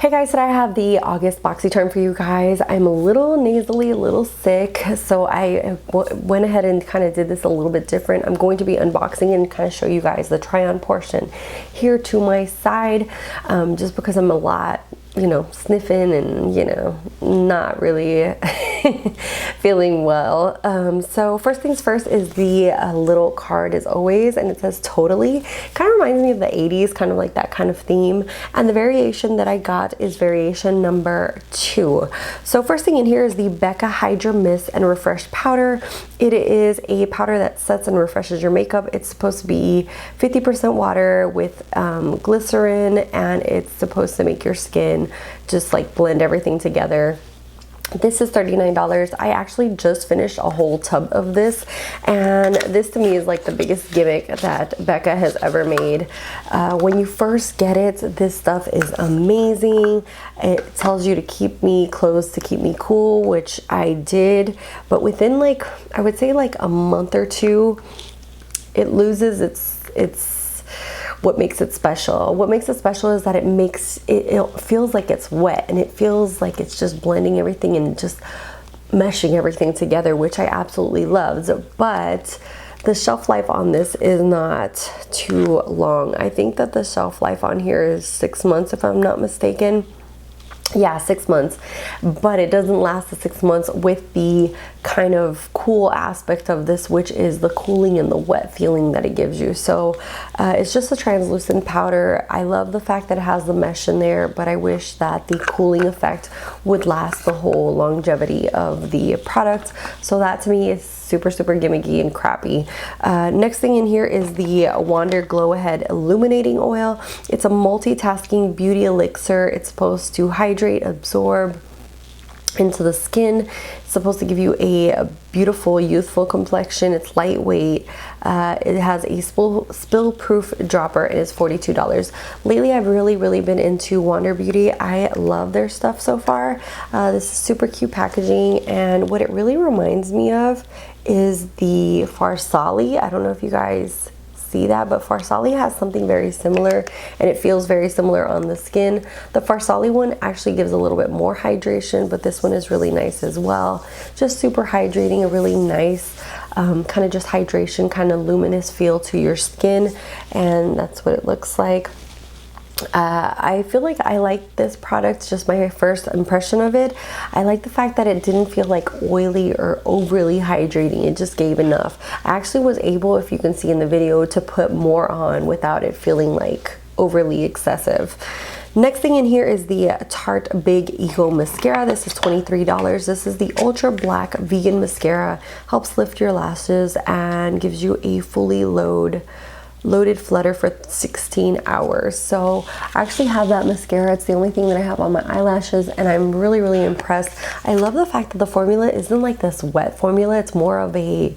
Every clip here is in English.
Hey guys, today I have the August Boxycharm for you guys. I'm a little nasally, a little sick, so I went ahead and kind of did this a little bit different. I'm going to be unboxing and kind of show you guys the try-on portion here to my side, just because I'm a lot, sniffing and, not really feeling well. So first things first is the little card as always, and it says totally. Kind of reminds me of the 80s, kind of like that kind of theme. And the variation that I got is variation number 2. So first thing in here is the Becca Hydra Mist and Refresh Powder. It is a powder that sets and refreshes your makeup. It's supposed to be 50% water with glycerin, and it's supposed to make your skin just like blend everything together. This is $39. I actually just finished a whole tub of this, and this to me is like the biggest gimmick that Becca has ever made. When you first get it, this stuff is amazing. It tells you to keep me closed, to keep me cool, which I did, but within I would say a month or two, it loses its what makes it special. What makes it special is that it feels like it's wet, and it feels like it's just blending everything and just meshing everything together, which I absolutely loved. But the shelf life on this is not too long. I think that the shelf life on here is 6 months, if I'm not mistaken. Yeah, 6 months, but it doesn't last the 6 months with the kind of cool aspect of this, which is the cooling and the wet feeling that it gives you. So it's just a translucent powder. I love the fact that it has the mesh in there, but I wish that the cooling effect would last the whole longevity of the product. So that to me is super gimmicky and crappy. Next thing in here is the Wander Glow Ahead Illuminating Oil. It's a multitasking beauty elixir. It's supposed to hydrate, absorb into the skin. It's supposed to give you a beautiful, youthful complexion. It's lightweight. It has a spill-proof dropper, and it's $42. Lately, I've really been into Wander Beauty. I love their stuff so far. This is super cute packaging, and what it really reminds me of is the Farsali. I don't know if you guys see that, but Farsali has something very similar, and it feels very similar on the skin. The Farsali one actually gives a little bit more hydration, but this one is really nice as well. Just super hydrating, a really nice kind of just hydration, kind of luminous feel to your skin, and that's what it looks like. I feel like I like this product, just my first impression of it. I like the fact that it didn't feel like oily or overly hydrating. It just gave enough. I actually was able, if you can see in the video, to put more on without it feeling like overly excessive. Next thing in here is the Tarte Big Ego Mascara. This is $23. This is the Ultra Black Vegan Mascara. Helps lift your lashes and gives you a fully loaded flutter for 16 hours. So I actually have that mascara. It's the only thing that I have on my eyelashes, and I'm really impressed. I love the fact that the formula isn't like this wet formula. It's more of a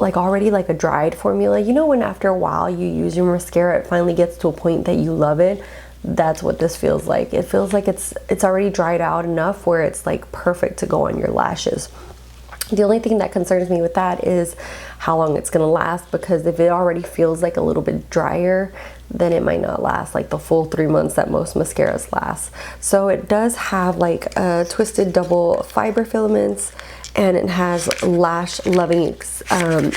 already a dried formula. You know, when after a while you use your mascara, it finally gets to a point that you love it. That's what this feels like. It feels like it's already dried out enough where it's like perfect to go on your lashes. The only thing that concerns me with that is how long it's going to last, because if it already feels like a little bit drier, then it might not last like the full 3 months that most mascaras last. So it does have twisted double fiber filaments, and it has lash loving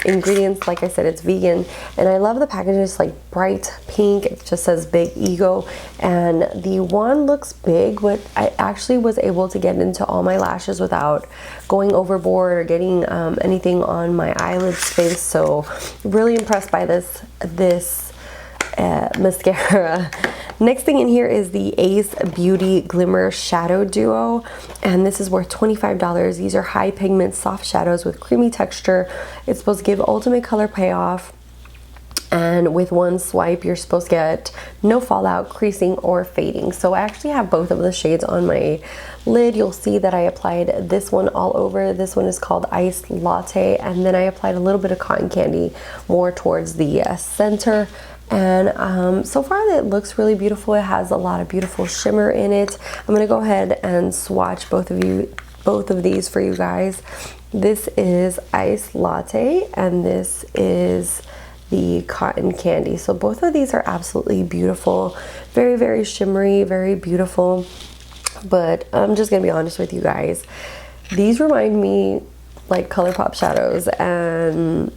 ingredients. Like I said, it's vegan, and I love the packaging. It's like bright pink. It just says Big Ego, and the wand looks big, but I actually was able to get into all my lashes without going overboard or getting anything on my eyelid space. So really impressed by this mascara. Next thing in here is the Ace Beauty Glimmer Shadow Duo, and this is worth $25. These are high pigment soft shadows with creamy texture. It's supposed to give ultimate color payoff, and with one swipe you're supposed to get no fallout, creasing, or fading. So I actually have both of the shades on my lid. You'll see that I applied this one all over. This one is called Iced Latte, and then I applied a little bit of cotton candy more towards the center. And so far it looks really beautiful. It has a lot of beautiful shimmer in it. I'm gonna go ahead and swatch both of these for you guys. This is Iced Latte, and this is the Cotton Candy. So both of these are absolutely beautiful, very, very shimmery, very beautiful. But I'm just gonna be honest with you guys, these remind me like ColourPop shadows, and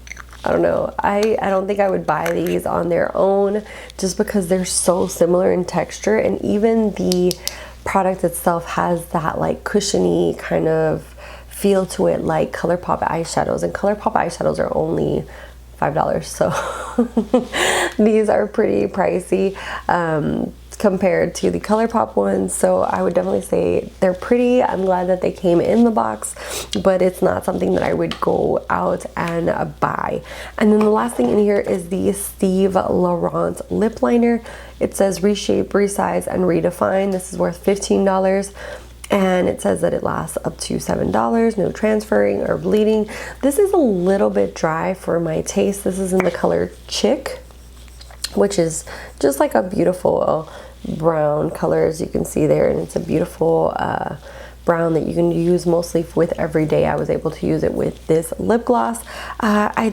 I don't know, I don't think I would buy these on their own just because they're so similar in texture, and even the product itself has that like cushiony kind of feel to it like ColourPop eyeshadows, and ColourPop eyeshadows are only $5, so these are pretty pricey compared to the ColourPop ones. So I would definitely say they're pretty. I'm glad that they came in the box, but it's not something that I would go out and buy. And then the last thing in here is the Steve Laurent lip liner. It says reshape, resize, and redefine. This is worth $15. And it says that it lasts up to $7, no transferring or bleeding. This is a little bit dry for my taste. This is in the color Chick, which is just like a beautiful brown color, as you can see there, and it's a beautiful brown that you can use mostly with every day. I was able to use it with this lip gloss. I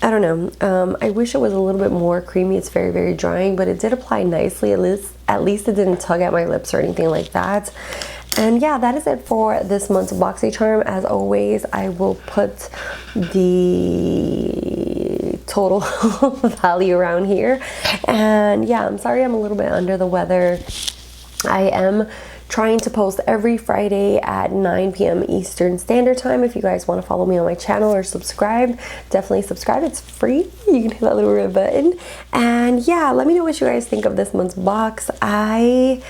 don't know, I wish it was a little bit more creamy. It's very, very drying, but it did apply nicely. At least it didn't tug at my lips or anything like that. And yeah, that is it for this month's Boxycharm. As always, I will put the total value around here. And yeah, I'm sorry I'm a little bit under the weather. I am trying to post every Friday at 9 p.m. Eastern Standard Time. If you guys want to follow me on my channel or subscribe, definitely subscribe. It's free. You can hit that little red button. And yeah, let me know what you guys think of this month's box. I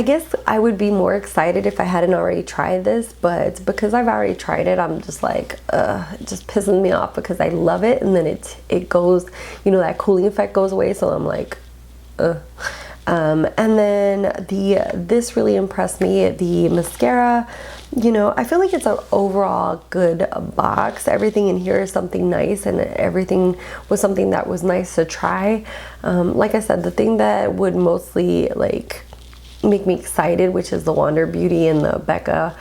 guess I would be more excited if I hadn't already tried this, but because I've already tried it, I'm just like, it just pisses me off because I love it, and then it goes, you know, that cooling effect goes away, so I'm like, and then this really impressed me, the mascara. You know, I feel like it's an overall good box. Everything in here is something nice, and everything was something that was nice to try. Like I said, the thing that would mostly like make me excited, which is the Wander Beauty and the Becca,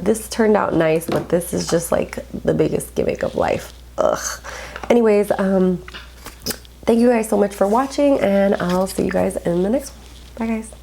this turned out nice, but this is just like the biggest gimmick of life. Ugh. Anyways, thank you guys so much for watching, and I'll see you guys in the next one. Bye guys.